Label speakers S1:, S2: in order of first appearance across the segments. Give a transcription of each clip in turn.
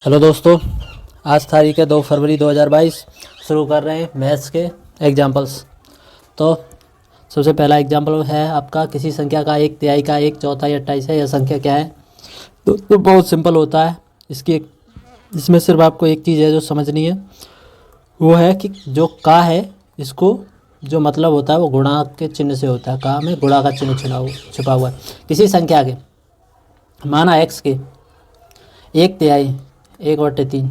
S1: Hello दोस्तों, आज तारीख है 2 फरवरी 2022। शुरू कर रहे हैं मैथ्स के एग्जाम्पल्स। तो सबसे पहला एग्जाम्पल है आपका, किसी संख्या का एक तिहाई का एक चौथाई 28 है। यह संख्या क्या है? तो बहुत सिंपल होता है। इसमें सिर्फ आपको एक चीज़ है जो समझनी है, वो है कि जो का है इसको जो मतलब होता है वो गुणा के चिन्ह से होता है। का में गुणा का चिन्ह छिपा हुआ है। किसी संख्या के माना x के एक तिहाई 1/3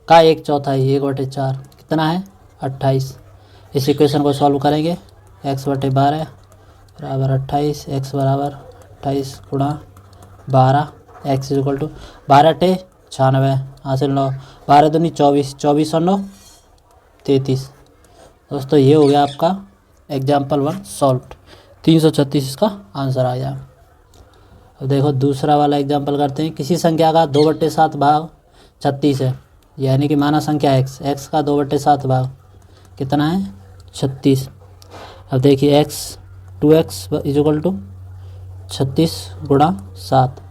S1: का एक चौथाई 1/4 कितना है? 28। इस इक्वेशन को सॉल्व करेंगे। x/12 बराबर 28, x बराबर 28 गुणा 12, x इक्वल टू 12 96 हासिल 9, 12 दूनी 24, 24 और 9 33। दोस्तों ये हो गया आपका एग्जाम्पल 1 सॉल्व। 336 इसका आंसर आ गया। अब देखो दूसरा वाला एग्जाम्पल करते हैं। किसी संख्या का 2/7 भाग 36 है, यानी कि माना संख्या x का 2/7 भाग कितना है? 36। अब देखिए2x इक्वल टू 36 गुणा 7,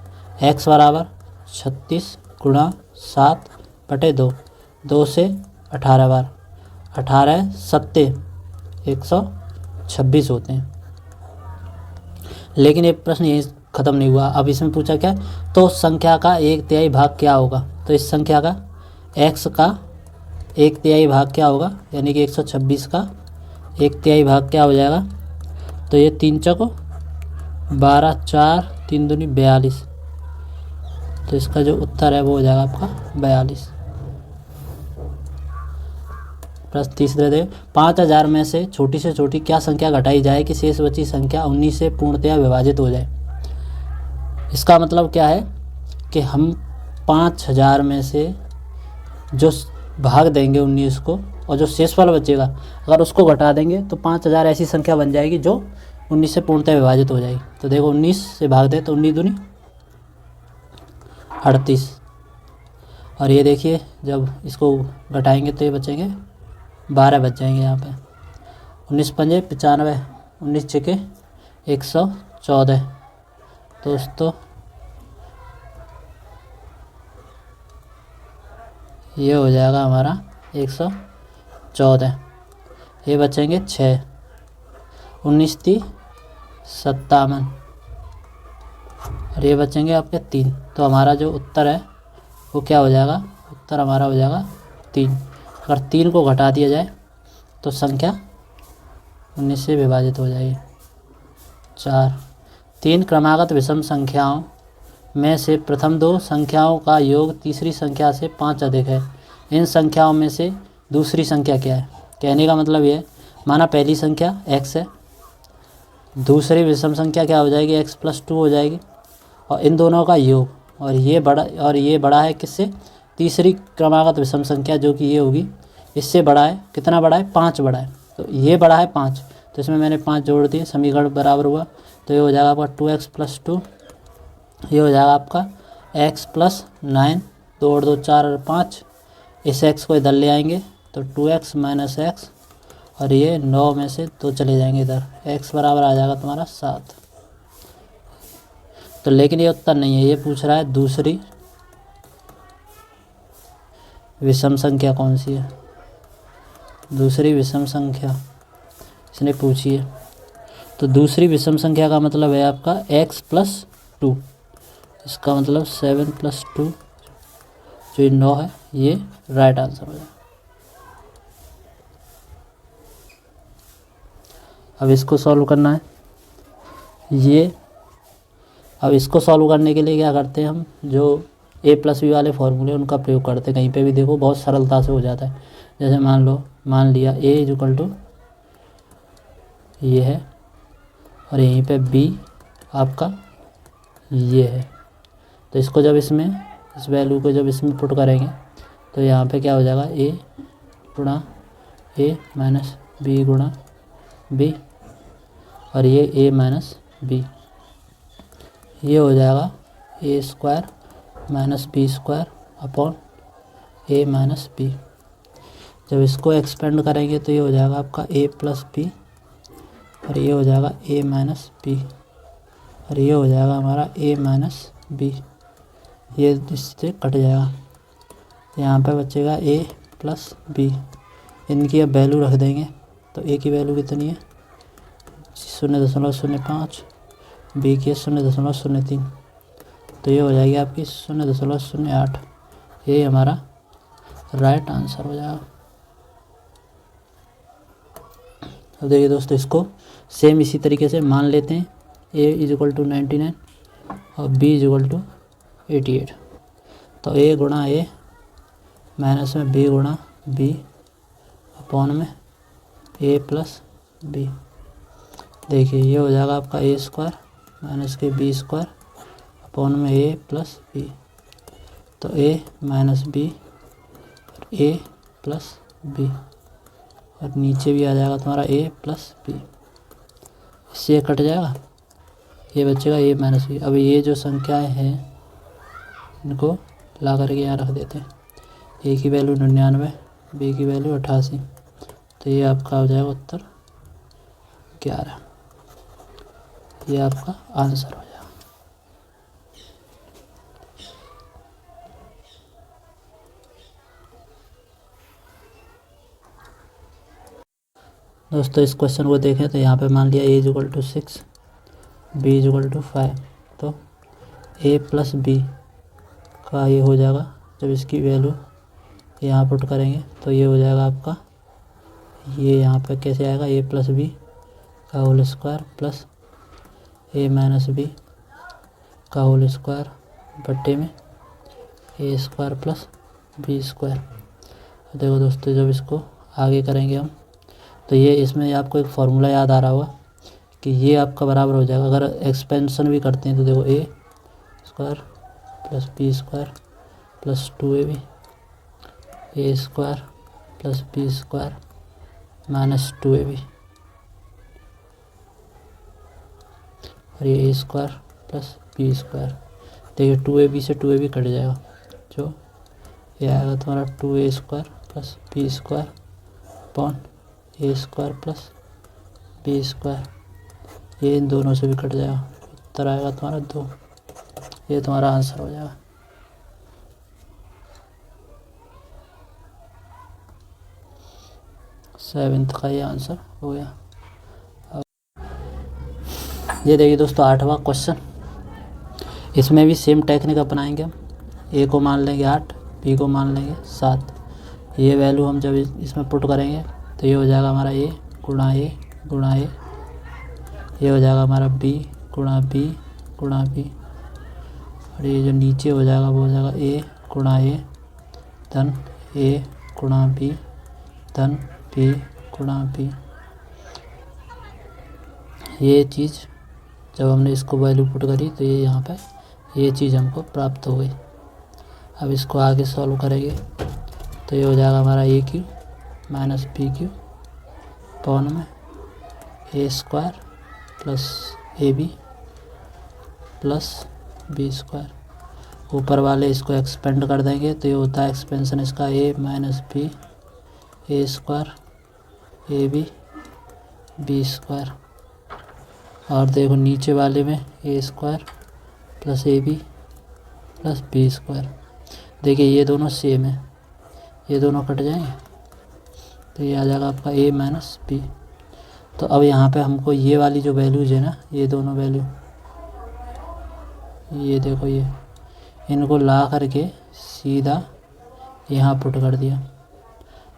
S1: x बराबर 36 गुणा 7/2, 2 से 18 बार 18 7 126 होते हैं। लेकिन ये प्रश्न यहीं ख़त्म नहीं हुआ। अब इसमें पूछा क्या? तो संख्या का एक तिहाई भाग क्या होगा? तो इस संख्या का x का एक तिहाई भाग क्या होगा, यानी कि 126 का एक तिहाई भाग क्या हो जाएगा? तो ये 3 चौको 12, 4 3 दूनी 42। तो इसका जो उत्तर है वो हो जाएगा आपका 42। प्रश्न तीसरे दे, 5000 में से छोटी क्या संख्या घटाई जाए कि शेष बची संख्या 19 से पूर्णतया विभाजित हो जाए? इसका मतलब क्या है कि हम 5000 में से जो भाग देंगे 19 को, और जो शेषफल बचेगा अगर उसको घटा देंगे तो 5000 ऐसी संख्या बन जाएगी जो 19 से पूर्णतः विभाजित हो जाएगी। तो देखो 19 से भाग दे तो 19 दूनी 38, और ये देखिए जब इसको घटाएंगे तो ये बचेंगे 12 बच जाएंगे यहाँ पे। 19 पंजे 95, 19 छके 114। दोस्तों ये हो जाएगा हमारा 114। ये बचेंगे 6, 19 × 3 = 57, और ये बचेंगे आपके 3। तो हमारा जो उत्तर है वो क्या हो जाएगा? उत्तर हमारा हो जाएगा 3। अगर 3 को घटा दिया जाए तो संख्या 19 से विभाजित हो जाएगी। 4, 3 क्रमागत विषम संख्याओं में से प्रथम दो संख्याओं का योग तीसरी संख्या से 5 अधिक है। इन संख्याओं में से दूसरी संख्या क्या है? कहने का मतलब ये है, माना पहली संख्या x है, दूसरी विषम संख्या क्या हो जाएगी? x + 2 हो जाएगी, और इन दोनों का योग, और ये बड़ा है किससे? तीसरी क्रमागत विषम संख्या जो कि ये होगी, इससे बड़ा है। कितना बड़ा है? 5 बड़ा है। तो ये बड़ा है 5, तो इसमें मैंने 5 जोड़ दिए, समीकरण बराबर हुआ। तो ये हो जाएगा आपका 2x + 2, ये हो जाएगा आपका x + 9, 2 और 2 4 और 5। इस x को इधर ले आएंगे तो 2x - x, और ये 9 में से 2 चले जाएंगे इधर, x बराबर आ जाएगा तुम्हारा 7। तो लेकिन ये उत्तर नहीं है, ये पूछ रहा है दूसरी विषम संख्या कौन सी है। दूसरी विषम संख्या इसने पूछी है। तो दूसरी विषम संख्या का मतलब है आपका x + 2। इसका मतलब 7 + 2 जो 9 है, ये राइट आंसर हो जाएगा। अब इसको सॉल्व करना है। अब इसको सॉल्व करने के लिए क्या करते हैं हम, जो a + b वाले फॉर्मूले उनका प्रयोग करते हैं। कहीं पे भी देखो बहुत सरलता से हो जाता है। जैसे मान लिया a = ये है, और यहीं पे b आपका ये है। तो इसको जब इस वैल्यू को जब इसमें पुट करेंगे तो यहाँ पे क्या हो जाएगा? a गुणा a - b गुणा b, और ये a - b, ये हो जाएगा a² - b² upon a - b। जब इसको एक्सपेंड करेंगे तो ये हो जाएगा आपका a + b, और ये हो जाएगा a - b, और ये हो जाएगा हमारा a - b। ये इससे कट जाएगा। तो यहाँ पे बचेगा a प्लस बी। इनकी अब वैल्यू रख देंगे। तो a की वैल्यू कितनी है 0.05, बी की 0.03, तो ये हो जाएगी आपकी 0.08। ये हमारा राइट आंसर हो जाएगा। अब देखिए दोस्तों, इसको सेम इसी तरीके से मान लेते हैं। a = 99 और b = 88। तो a गुणा a माइनस में b गुणा b अपॉन में a प्लस b। देखिए ये हो जाएगा आपका a² माइनस के b² अपॉन में a प्लस b। तो a minus b a plus b, और नीचे भी आ जाएगा तुम्हारा a प्लस b। इससे कट जाएगा, ये बचेगा a माइनस b। अब ये जो संख्याएं हैं इनको ला करके यहाँ रख देते हैं। a की वैल्यू 99, b की वैल्यू 88, तो ये आपका हो जाएगा उत्तर 11। ये आपका आंसर हो जाएगा। दोस्तों इस क्वेश्चन को देखें तो यहाँ पे मान लिया a = 6, b = 5। तो a प्लस b का ये हो जाएगा, जब इसकी वैल्यू यहाँ पुट करेंगे तो ये हो जाएगा आपका, ये यहाँ पे कैसे आएगा a प्लस b का whole square plus a minus b का होल स्क्वायर बट्टे में a² प्लस b²। देखो दोस्तों, जब इसको आगे करेंगे हम तो ये इसमें आपको एक फार्मूला याद आ रहा होगा कि ये आपका बराबर हो जाएगा। अगर एक्सपेंशन भी करते हैं तो देखो a² plus b² plus 2ab a² plus b² minus 2ab, और ये a² प्लस b²। देखिए 2ab से 2ab कट जाएगा, जो ये आएगा तुम्हारा 2a² plus b² upon a² plus b²। ये इन दोनों से भी कट जाएगा, उत्तर आएगा तुम्हारा 2। ये तुम्हारा आंसर हो जाएगा। सेवेंथ का ये आंसर हो गया। ये देखिए दोस्तों 8वां क्वेश्चन। इसमें भी सेम टेक्निक अपनाएंगे हम। a को मान लेंगे 8, b को मान लेंगे 7। ये वैल्यू हम जब इसमें पुट करेंगे तो ये हो जाएगा हमारा a गुणा a गुणा a, ये हो जाएगा हमारा b गुणा b गुणा b, और ये जो नीचे हो जाएगा वो हो जाएगा a गुणा a धन a गुणा b धन b गुणा b। ये चीज़ जब हमने इसको वैल्यू पुट करी तो ये यहाँ पे ये चीज़ हमको प्राप्त हो गई। अब इसको आगे सॉल्व करेंगे तो ये हो जाएगा हमारा a³ माइनस b³ अपॉन में a² plus ab plus b²। ऊपर वाले इसको एक्सपेंड कर देंगे तो ये होता है एक्सपेंशन इसका a minus b a² ab b²। और देखो नीचे वाले में a² plus ab plus b²। देखिए ये दोनों सेम है, ये दोनों कट जाएंगे तो ये आ जाएगा आपका a माइनस b। तो अब यहाँ पे हमको ये वाली जो वैल्यूज है ना, ये दोनों वैल्यू, ये देखो ये इनको ला करके सीधा यहाँ पुट कर दिया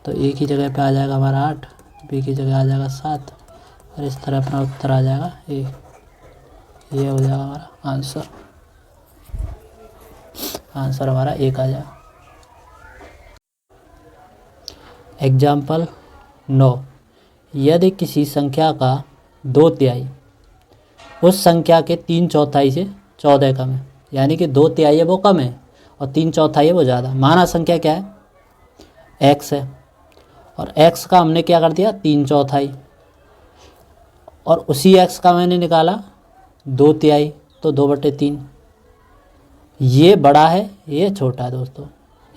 S1: तो a की जगह पे आ जाएगा हमारा 8, b की जगह आ जाएगा 7, और इस तरह अपना उत्तर आ जाएगा a। ये हो जाएगा हमारा आंसर। आंसर हमारा 1 आ जाएगा। एग्जाम्पल 9। यदि किसी संख्या का 2/3 उस संख्या के 3/4 से 14 कम है, यानी कि 2/3 है वो कम है और 3/4 है वो ज़्यादा। माना संख्या क्या है x है, और x का हमने क्या कर दिया 3/4, और उसी x का मैंने निकाला 2/3, तो 2/3। ये बड़ा है ये छोटा है दोस्तों।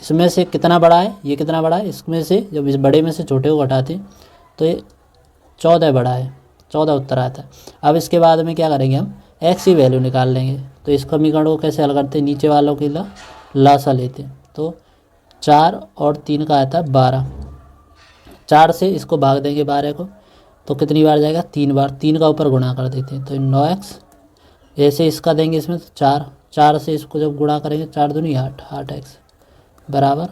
S1: इसमें से कितना बड़ा है, ये कितना बड़ा है, इसमें से जब इस बड़े में से छोटे को घटाते हैं तो ये 14 बड़ा है, 14 उत्तर आता है। अब इसके बाद में क्या करेंगे हम x की वैल्यू निकाल लेंगे। तो इस समीकरण को कैसे हल करते हैं, नीचे वालों की लासा लेते हैं। तो 4 और 3 का आता है 12। 4 से इसको भाग देंगे 12 को तो कितनी बार जाएगा, 3 बार। 3 का ऊपर गुणा कर देते हैं तो 9x। ऐसे इसका देंगे इसमें तो 4 से इसको जब गुणा करेंगे 4 दूनी 8x बराबर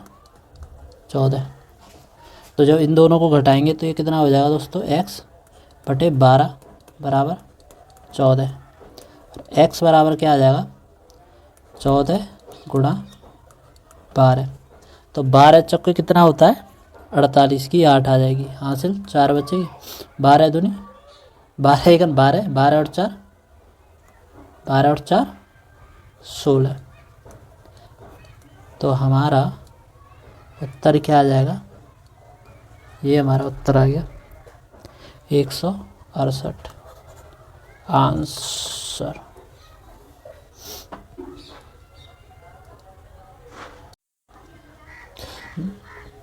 S1: 14। तो जब इन दोनों को घटाएंगे तो ये कितना हो जाएगा दोस्तों, x बटे 12 बराबर 14। x बराबर क्या आ जाएगा, 14 गुणा 12। तो 12 चौके कितना होता है, 48 की 8 आ जाएगी हासिल। 4 बचेगी, 12 दूनी 12 एक 12, 12 और 4 16। तो हमारा उत्तर क्या आ जाएगा, ये हमारा उत्तर आ गया 168 आंसर।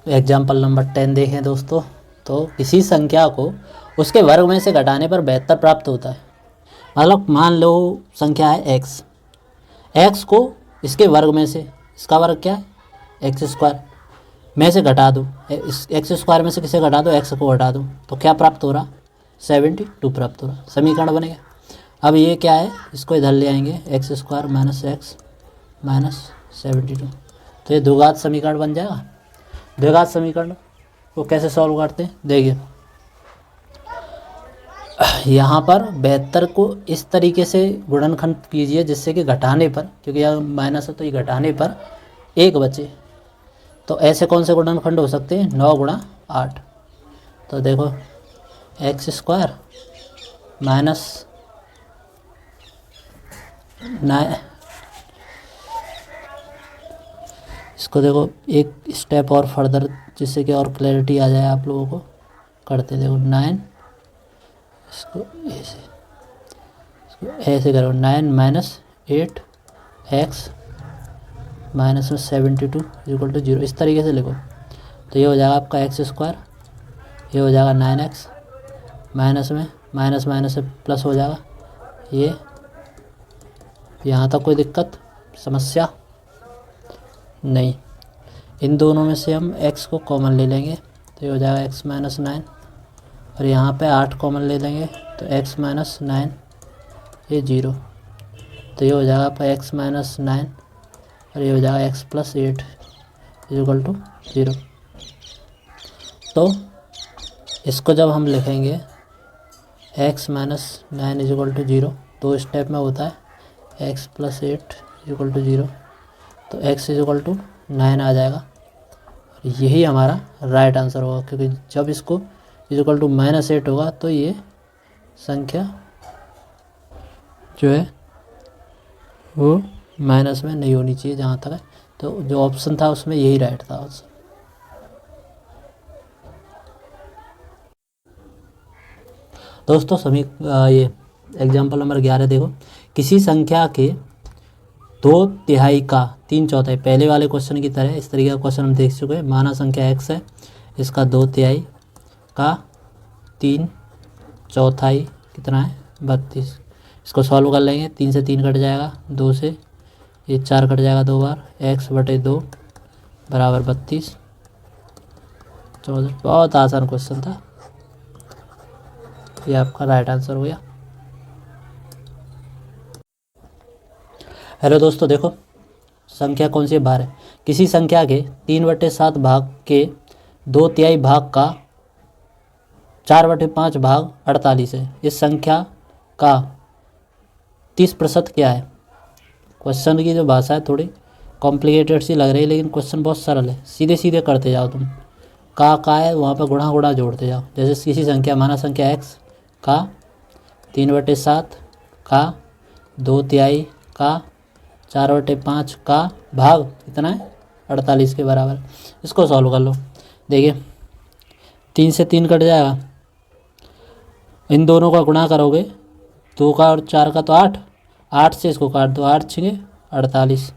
S1: एग्जाम्पल नंबर 10 देखें दोस्तों। तो किसी संख्या को उसके वर्ग में से घटाने पर 72 प्राप्त होता है। मतलब मान लो संख्या है x को इसके वर्ग में से, इसका वर्ग क्या है एक्स स्क्वायर में से घटा दो, इस एक्स स्क्वायर में से किसे घटा दो, x को घटा दो तो क्या प्राप्त हो रहा, 72 प्राप्त हो रहा। समीकरण बनेगा। अब ये क्या है, इसको इधर ले आएंगे x square minus x minus 72। तो ये द्विघात समीकरण बन जाएगा। द्विघात समीकरण को कैसे सॉल्व करते हैं, देखिए यहाँ पर 72 को इस तरीके से गुणनखंड कीजिए जिससे कि घटाने पर, क्योंकि यह माइनस है तो ये घटाने पर 1 बचे। तो ऐसे कौन से गुणनखंड हो सकते हैं, 9 गुणा 8। तो देखो एक्स स्क्वायर माइनस 9, इसको देखो एक स्टेप और फर्दर जिससे कि और क्लैरिटी आ जाए आप लोगों को, करते देखो 9, इसको ऐसे करो 9 माइनस 8 एक्स माइनस में 72 इक्वल टू 0, इस तरीके से लिखो। तो ये हो जाएगा आपका एक्स स्क्वायर, ये हो जाएगा 9x माइनस में माइनस माइनस से प्लस हो जाएगा। ये यहाँ तक कोई दिक्कत समस्या नहीं। इन दोनों में से हम x को कॉमन ले लेंगे तो ये हो जाएगा x माइनस 9, और यहाँ पे 8 कॉमन ले लेंगे तो x माइनस 9 ये 0। तो ये हो जाएगा आपका x माइनस 9 और ये हो जाएगा x प्लस 8 इक्वल टू 0। तो इसको जब हम लिखेंगे x minus 9 equal to 0, 2 step में होता है x प्लस 8 इक्वल टू 0, तो x इक्वल टू 9 आ जाएगा। यही हमारा राइट आंसर होगा, क्योंकि जब इसको इक्वल टू -8 होगा तो ये संख्या जो है वो माइनस में नहीं होनी चाहिए जहाँ तक है। तो जो ऑप्शन था उसमें यही राइट था ऑप्शन। दोस्तों ये एग्जाम्पल नंबर 11 देखो। किसी संख्या के 2/3 का 3/4, पहले वाले क्वेश्चन की तरह इस तरीके का क्वेश्चन हम देख चुके हैं। माना संख्या x है, इसका 2/3 का 3/4 कितना है 32। इसको सॉल्व कर लेंगे, 3 से 3 कट जाएगा, 2 से ये 4 कट जाएगा 2 बार, x/2 बराबर 32 14। बहुत आसान क्वेश्चन था, ये आपका राइट आंसर हो गया। हेलो दोस्तों, देखो संख्या कौन सी बार है। किसी संख्या के 3/7 भाग के 2/3 भाग का 4/5 भाग 48 है। इस संख्या का 30% क्या है। क्वेश्चन की जो भाषा है थोड़ी कॉम्प्लिकेटेड सी लग रही है, लेकिन क्वेश्चन बहुत सरल है। सीधे सीधे करते जाओ तुम, का है वहाँ पर गुणा गुणा जोड़ते जाओ। जैसे किसी संख्या, माना संख्या x का 3/7 का 2/3 का 4/5 का भाग कितना है 48 के बराबर। इसको सॉल्व कर लो। देखिए 3 से 3 कट जाएगा, इन दोनों का गुणा करोगे 2 का और 4 का तो 8, 8 से इसको काट दो, 8 6 48।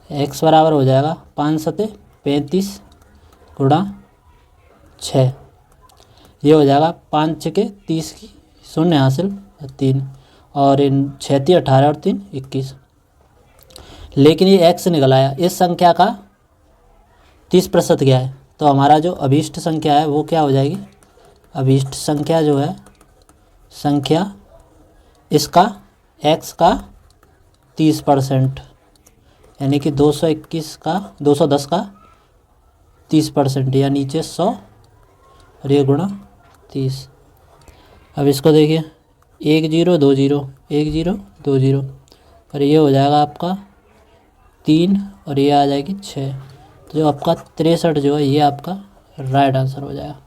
S1: x बराबर हो जाएगा 5 7 35 गुणा 6, ये हो जाएगा 5 6 30 की 0 हासिल 3, और इन 6 3 18 और 3 21। लेकिन ये x निकल आया। इस संख्या का 30% क्या है, तो हमारा जो अभीष्ट संख्या है वो क्या हो जाएगी, अभीष्ट संख्या जो है संख्या इसका x का 30%, यानी कि 210 का 30%, या नीचे 100 और ये गुणा 30। अब इसको देखिए 1 0 2 0 1 0 2 0 और ये हो जाएगा आपका 3 और ये आ जाएगी 6। तो जो आपका 63 जो है ये आपका राइट आंसर हो जाएगा।